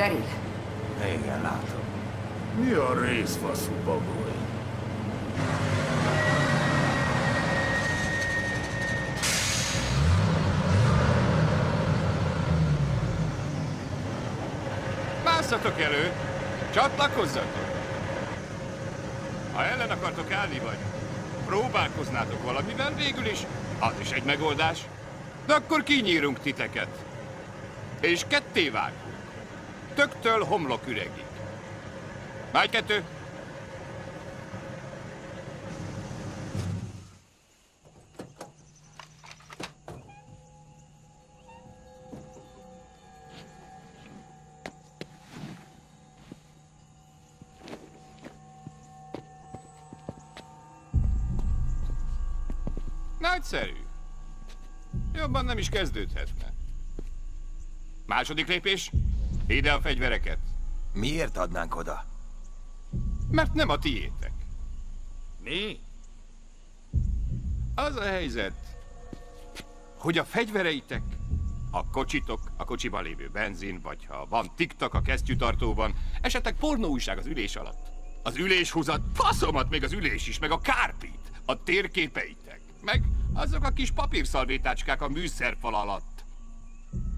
Daryl? Igen, látom. Mi a részfaszú bagoly? Másszatok elő! Csatlakozzatok! Ha ellen akartok állni, vagy próbálkoznátok valamivel, végül is az is egy megoldás. De akkor kinyírunk titeket. És ketté vágunk. Töktől homloküregig. Vágy kettő! Nagyszerű. Jobban nem is kezdődhetne. Második lépés. Ide a fegyvereket. Miért adnánk oda? Mert nem a tiétek. Mi? Az a helyzet, hogy a fegyvereitek, a kocsitok, a kocsiban lévő benzin, vagy ha van tiktak a kesztyűtartóban, esetleg pornóújság az ülés alatt. Az üléshúzat, faszomat, még az ülés is, meg a kárpit, a térképeitek, meg azok a kis papírszalvétácskák a műszerfal alatt.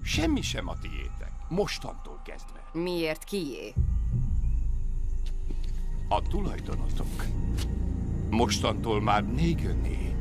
Semmi sem a tiétek, mostantól kezdve. Miért kié? A tulajdonotok mostantól már négöné.